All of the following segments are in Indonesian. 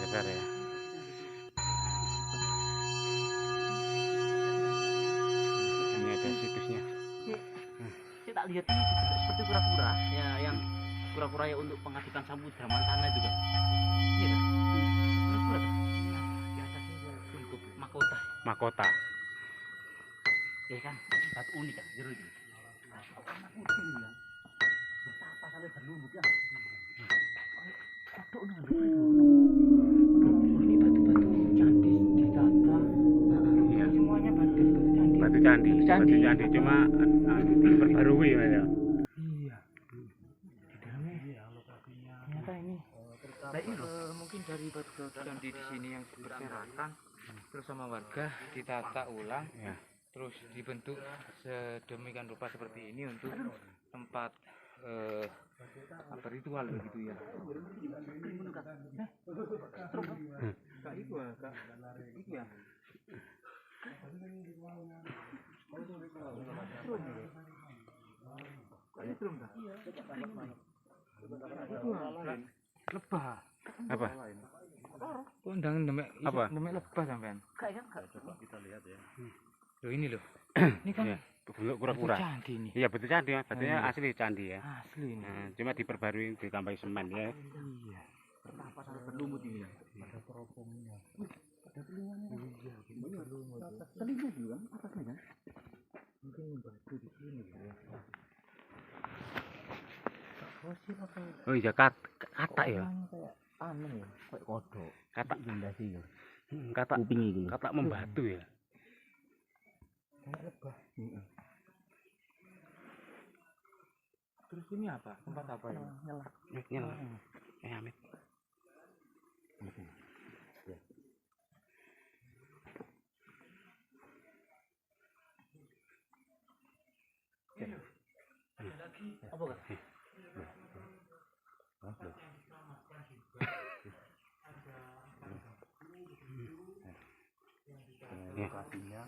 besar ya. Ini ada situsnya. Saya tak lihat ini seperti kura-kura ya, yang kura-kura ya untuk pengadikan samudra tanah juga. Iya kan? Kura-kura kan? Di atasnya itu bentuk mahkota. Mahkota. Ya kan? Satu unik kan? Jeru ini. Anak putih ini ya. Betapa sampai berlumut ya. Kodok nih, ini batu-batu candi ditata. Iya. Semuanya batu candi. Batu candi. Batu candi cuma diperbarui ya. Iya. Di dalamnya ya lokasinya. Ternyata ini. Nah, ini loh, mungkin dari batu candi di sini yang berserakan, terus sama warga ditata ulang, Ya. terus dibentuk sedemikian rupa seperti ini untuk tempat apa ritual begitu ya. Lebah. Apa? Kok ndang nemek Apa? nemek lebah sampean? Coba kita lihat ya. Loh ini loh. Ini kan Ya, bentuk kura-kura. batu candi ini. Iya, batu candi ya. Batunya Iya. asli candi ya. Asli ini. Nah, cuma diperbarui ditambahi semen ya. Iya. Betapa sampai berlumut ini ya. Ada teropongnya. Ada telinganya. Iya, berlumut. Telinga juga kan atasnya kan? Mungkin batu di sini ya. Fosil atau Oh iya, kata ya. kayak aneh ya, kayak kodok. Kata Jendasi ya. kata Kuping itu. kata membatu ya. Kayak lebah. Terus ini apa? Tempat apa ya? Nyala. Nyala. Amit. Apa kan? Lokasinya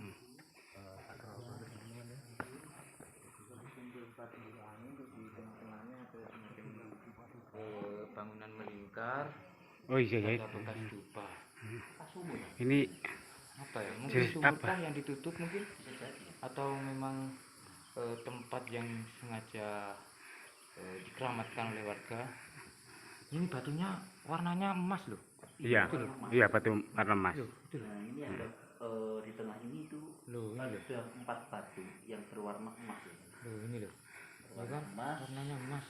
bangunan melingkar. Oh iya ya. Ada bekas dupa. Ini Apa ya? Mungkin Jadi sumur apa? kah yang ditutup mungkin? Atau memang tempat yang sengaja dikeramatkan oleh warga. Ini batunya warnanya emas loh. iya. Itu loh. Iya, batu warna emas. Loh, itu loh. Nah, ini ada di tengah ini itu Loh, ini loh. ada 4 batu yang berwarna emas. Loh, ini loh. Ya kan? Emas. Warnanya emas.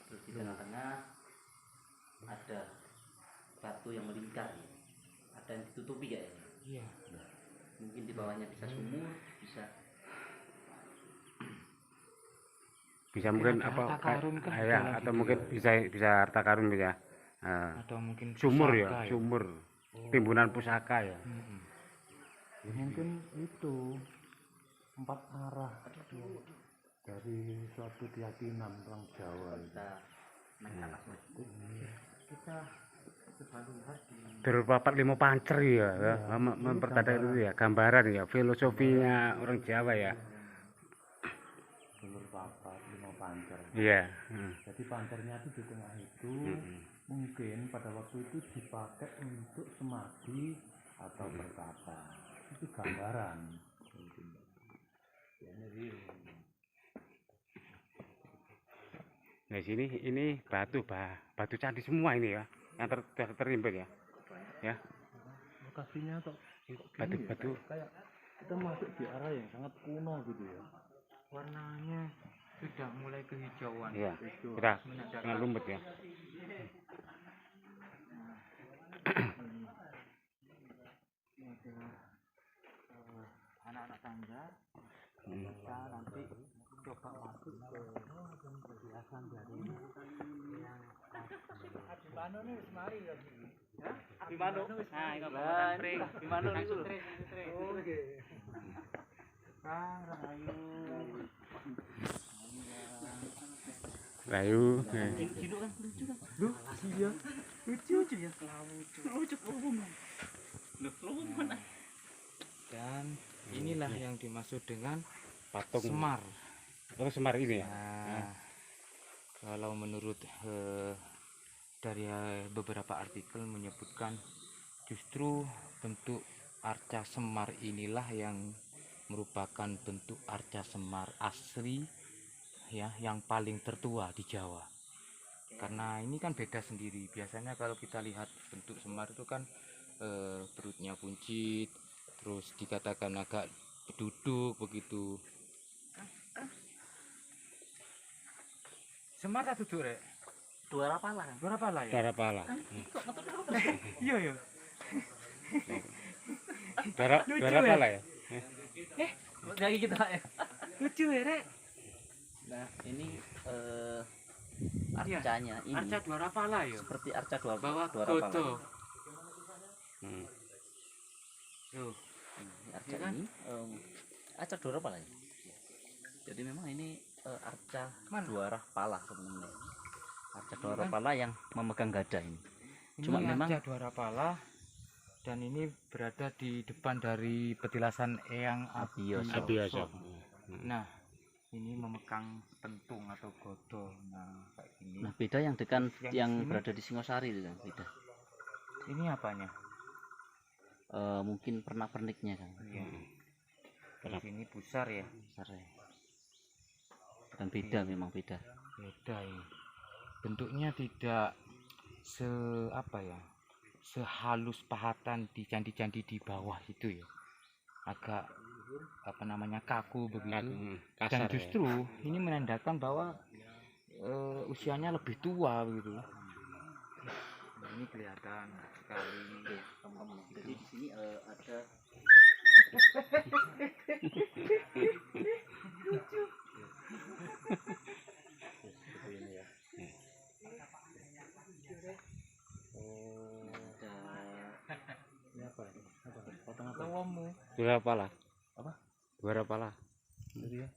Terus di tengah-tengah ada batu yang melingkar. Ada yang ditutupi kayaknya. Iya. Mungkin di bawahnya bisa sumur, Bisa mungkin ada apa harta karun kan ya, dalam atau situ mungkin ya. bisa harta karun ya. Atau mungkin Sumur pusaka ya, sumur. Timbunan pusaka ya. Mungkin itu 4 arah dari suatu keyakinan orang Jawa itu. kita naik ke atas. Kita selalu lihat di Berpapat lima pancer ya, mempertanda itu ya, gambaran ya, filosofinya orang Jawa ya. Dulur papat 5 pancer. Iya. Jadi pancernya itu di tengah itu mungkin pada waktu itu dipakai untuk semadi atau bertapa. Itu gambaran. Nah sini ini batu candi semua ini ya, yang terimbun ya. Ya, Lokasinya kok batu-batu. kayak kita masuk di arah yang sangat kuno gitu ya. warnanya sudah mulai kehijauan. Iya. Kita dengan lumut ya. Anak-anak tangga kita nanti coba masuk ke perhiasan dari yang Abimano nih semari lagi ya Abimano nah itu Abimano itu oke Rahayu Rayu. lucu kan lucu kan iya lucu ya lucu dan inilah yang dimaksud dengan Patung Semar. Oh, Semar ini ya. Nah, kalau menurut dari beberapa artikel menyebutkan justru bentuk arca Semar inilah yang merupakan bentuk arca Semar asli ya, yang paling tertua di Jawa. Karena ini kan beda sendiri. Biasanya kalau kita lihat bentuk Semar itu kan perutnya buncit, terus dikatakan agak duduk begitu. Semar tak duduk rek? Dua pala. Berapa lah ya? Darah pala. Iya ya. Darah Lucu darah ya? pala ya. Lagi kita ya. Lucu ya rek? Nah, ini Iya. arcanya ini Arca dua pala ya. seperti arca dua Bawa dua goto. Hmm. Tuh. Arca Iya kan? ini arca dua pala ya. Jadi memang ini arca Mana? dua pala sebenarnya. Arca dua Kan? pala yang memegang gada ini. Ini Cuma memang- Arca dua pala dan ini berada di depan dari petilasan Eyang Abiyasa. Abiyasa. Nah, ini memegang pentung atau godo. Nah, kayak gini. Nah, beda yang dekat Yang yang sini. berada di Singosari itu kan beda. Ini apanya? Mungkin pernak-perniknya kan. Iya. Di sini pusar ya. Besar ya. Dan beda memang beda. Beda ini. Bentuknya tidak sehalus pahatan di candi-candi di bawah itu ya. Agak kaku begitu. Dan Kasar ya. justru ini menandakan bahwa usianya lebih tua begitu. Nah, ini kelihatan sekali. Jadi di sini ada Lawamu. Dua pala. Apa? Dua pala. Jadi ya.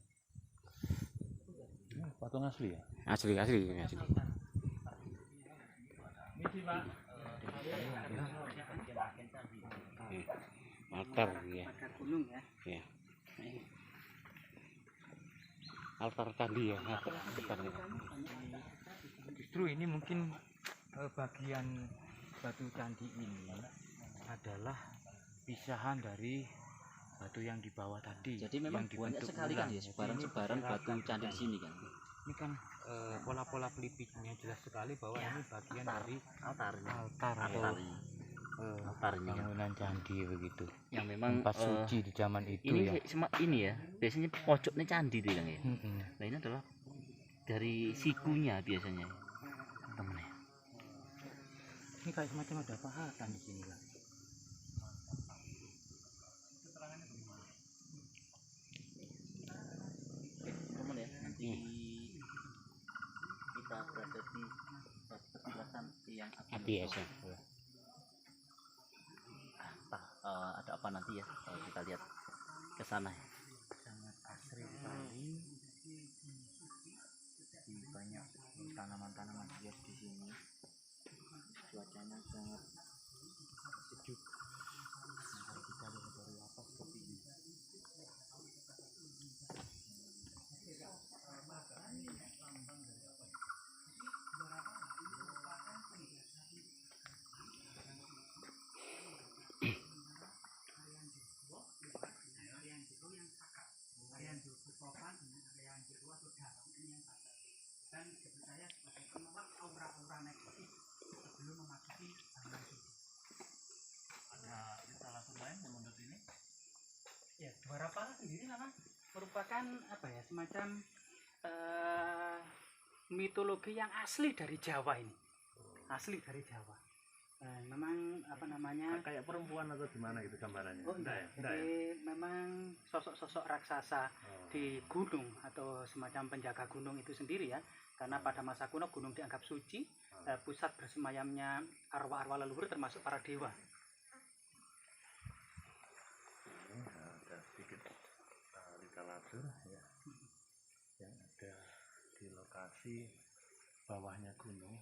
Patung asli ya. Asli asli ini asli. Altar ya. Gunung ya. Ya. Altar candi ya. Altar ya. Justru ini mungkin bagian batu candi ini adalah pisahan dari batu yang di bawah tadi. jadi memang yang banyak dibentuk sekali kan ulang. ya Jadi sebaran-sebaran ini batu candi di sini kan. Ini kan pola-pola pelipitnya jelas sekali bahwa ini bagian dari Altarnya. altar atau Altarnya. Altarnya kan. bangunan candi begitu. Yang memang Tempat suci di zaman itu ini ya. ini ya biasanya pojoknya candi itu kan ya. Mm-mm. Nah ini adalah dari sikunya biasanya temen ya. Ini kayak semacam ada pahatan di sini lah. Temen ya nanti kita berada di petilasan yang Abiyasa. ada apa nanti ya kita lihat ke sana ya. Sangat asri sekali. Banyak tanaman-tanaman hias di sini. Cuacanya sangat sejuk. Nah, kita lihat dari atas seperti ini. Ya, Dwara Pala sendiri memang merupakan apa ya, semacam mitologi yang asli dari Jawa ini. Asli dari Jawa. Memang apa namanya? Kayak perempuan atau gimana gitu gambarannya? Oh enggak, jadi memang sosok-sosok raksasa di gunung atau semacam penjaga gunung itu sendiri ya. Karena pada masa kuno gunung dianggap suci, pusat bersemayamnya arwah-arwah leluhur termasuk para dewa. Ada sedikit likalabur ya yang ada di lokasi bawahnya gunung.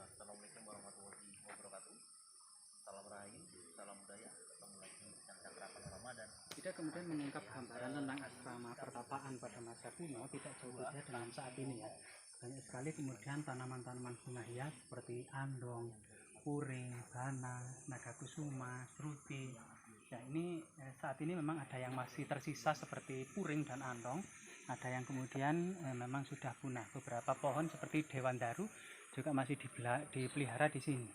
Assalamualaikum warahmatullahi Dia kemudian mengungkap gambaran tentang asrama pertapaan pada masa kuno tidak jauh beda dengan saat ini ya. Banyak sekali kemudian tanaman-tanaman bunga hias seperti andong, puring, bana, nagakusuma, sruti. Ya ini saat ini memang ada yang masih tersisa seperti puring dan andong, ada yang kemudian memang sudah punah. Beberapa pohon seperti dewandaru juga masih dipelihara di sini.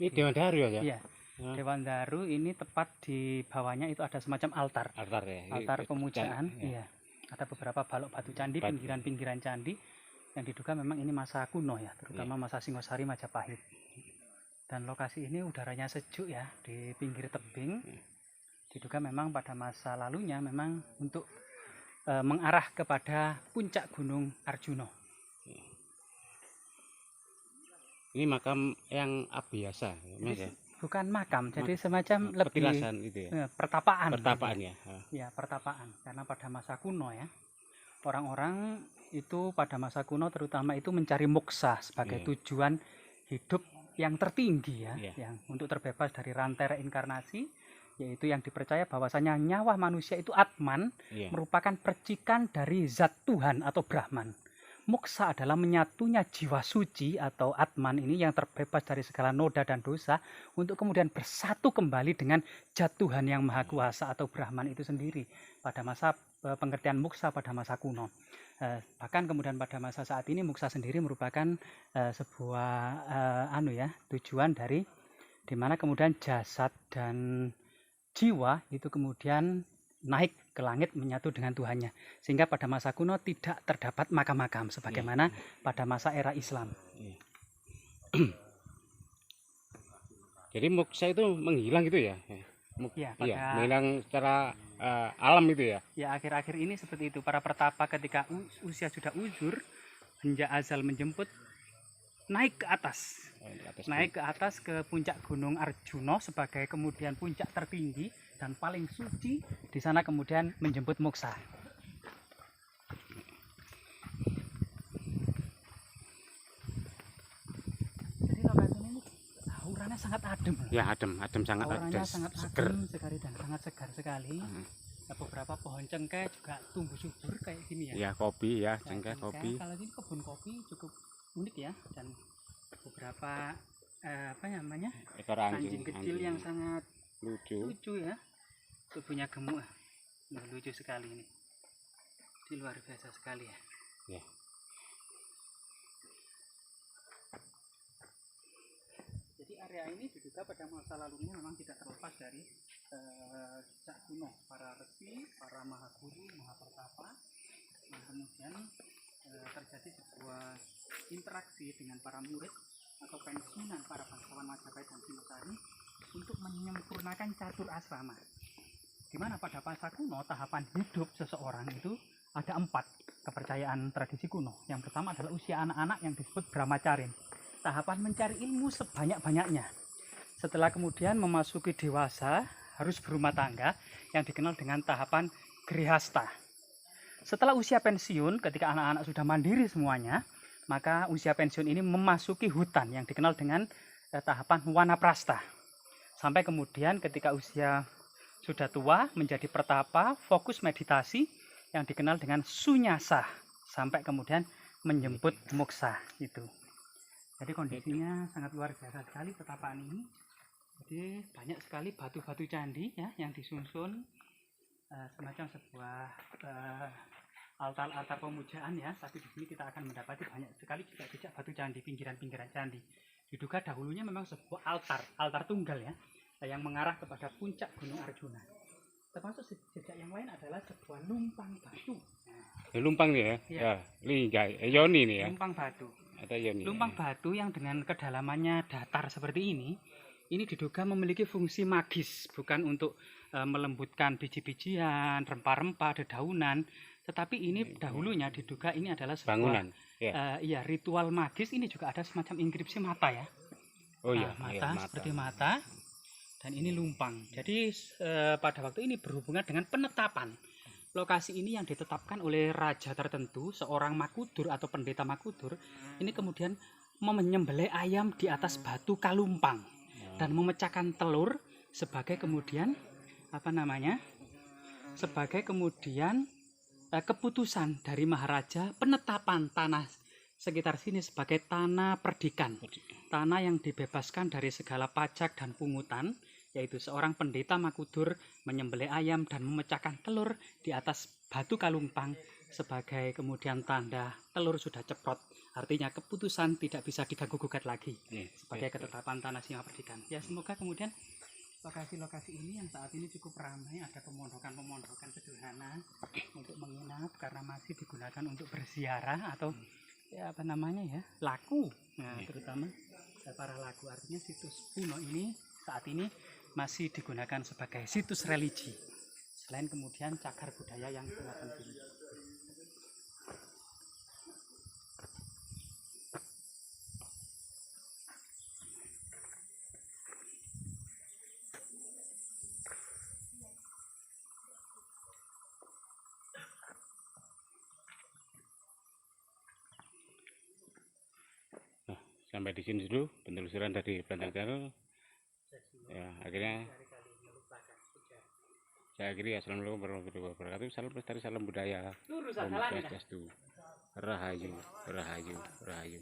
Ini dewandaru ya? Iya. Dewandaru ini tepat di bawahnya itu ada semacam altar. Altar ya. Altar pemujaan. Ya. Iya. Ada beberapa balok batu candi, pinggiran-pinggiran candi yang diduga memang ini masa kuno ya, terutama masa Singosari Majapahit. Dan lokasi ini udaranya sejuk ya, di pinggir tebing. Diduga memang pada masa lalunya memang untuk mengarah kepada puncak Gunung Arjuna. Ini makam yang biasa, Mas ya? Bukan makam, jadi semacam lebih petilasan itu ya. Pertapaan. Pertapaan ya. Ya, pertapaan. Karena pada masa kuno ya, orang-orang itu pada masa kuno terutama itu mencari moksa sebagai tujuan hidup yang tertinggi ya, yang untuk terbebas dari rantai reinkarnasi, yaitu yang dipercaya bahwasanya nyawa manusia itu Atman, merupakan percikan dari zat Tuhan atau Brahman. Moksa adalah menyatunya jiwa suci atau Atman ini yang terbebas dari segala noda dan dosa untuk kemudian bersatu kembali dengan zat Tuhan yang Maha Kuasa atau Brahman itu sendiri pada masa pengertian moksa pada masa kuno. Bahkan kemudian pada masa saat ini moksa sendiri merupakan sebuah tujuan dari dimana kemudian jasad dan jiwa itu kemudian naik ke langit menyatu dengan Tuhannya, sehingga pada masa kuno tidak terdapat makam-makam sebagaimana pada masa era Islam. Jadi moksa itu menghilang gitu ya? Menghilang secara alam itu ya? Ya, akhir-akhir ini seperti itu. Para pertapa ketika usia sudah uzur, hendak azal menjemput, naik ke atas. Naik ke atas ke puncak Gunung Arjuna sebagai kemudian puncak tertinggi dan paling suci. Di sana kemudian menjemput moksa. Jadi lokasi ini auranya sangat adem. Ya, adem sangat adem. Auranya sangat adem sekali dan sangat segar sekali. Beberapa pohon cengkeh juga tumbuh subur kayak gini ya. Ya, kopi ya, cengkeh, kopi. Kalau ini kebun kopi cukup unik ya, dan beberapa ekor anjing kecil yang sangat lucu ya, tubuhnya gemuk, lucu sekali ini, luar biasa sekali ya. Jadi area ini diduga pada masa lalunya memang tidak terlepas dari jejak kuno para resi, para mahaguru, mahapertapa, yang kemudian terjadi sebuah interaksi dengan para murid atau pensiunan para bangsawan Majapahit dan Singosari untuk menyempurnakan catur asrama. Di mana pada masa kuno tahapan hidup seseorang itu ada 4 kepercayaan tradisi kuno. Yang pertama adalah usia anak-anak yang disebut brahmacarin. Tahapan mencari ilmu sebanyak-banyaknya. Setelah kemudian memasuki dewasa harus berumah tangga yang dikenal dengan tahapan grihasta. Setelah usia pensiun, ketika anak-anak sudah mandiri semuanya, maka usia pensiun ini memasuki hutan yang dikenal dengan tahapan wanaprastha. Sampai kemudian ketika usia sudah tua menjadi pertapa, fokus meditasi yang dikenal dengan sunyasa, sampai kemudian menjemput moksa itu. Jadi kondisinya sangat luar biasa sekali pertapaan ini. Jadi banyak sekali batu-batu candi ya yang disusun semacam sebuah altar-altar pemujaan ya. Tapi di sini kita akan mendapati banyak sekali jejak batu candi, pinggiran-pinggiran candi. Diduga dahulunya memang sebuah altar tunggal ya, yang mengarah kepada puncak Gunung Arjuna. Termasuk jejak yang lain adalah sebuah lumpang batu. Lumpang nih ya? Yoni nih ya? Lumpang batu. Ada yoni. Lumpang batu yang dengan kedalamannya datar seperti ini diduga memiliki fungsi magis, bukan untuk melembutkan biji-bijian, rempah-rempah, dedaunan, tetapi ini dahulunya diduga ini adalah sebuah bangunan. Ritual magis. Ini juga ada semacam inskripsi mata ya. Mata seperti mata, dan ini lumpang. Jadi pada waktu ini berhubungan dengan penetapan. Lokasi ini yang ditetapkan oleh raja tertentu, seorang makudur atau pendeta makudur, ini kemudian menyembelih ayam di atas batu kalumpang dan memecahkan telur sebagai kemudian sebagai kemudian keputusan dari Maharaja penetapan tanah sekitar sini sebagai tanah perdikan, tanah yang dibebaskan dari segala pajak dan pungutan, yaitu seorang pendeta Makudur menyembelih ayam dan memecahkan telur di atas batu kalumpang sebagai kemudian tanda telur sudah ceprot, artinya keputusan tidak bisa diganggu-gugat lagi sebagai ketetapan tanah Sima Perdikan. Ya, semoga kemudian lokasi-lokasi ini yang saat ini cukup ramai, ada pemondokan-pemondokan sederhana untuk menginap karena masih digunakan untuk berziarah atau ya apa namanya ya, laku. Nah, terutama para laku, artinya situs kuno ini saat ini masih digunakan sebagai situs religi. Selain kemudian cagar budaya yang sangat penting. Sampai di sini dulu penelusuran dari Belantang Channel. Ya, akhirnya saya akhiri. Assalamualaikum warahmatullahi wabarakatuh. Salam lestari, salam budaya. Om Swastiastu. Rahayu, rahayu, rahayu.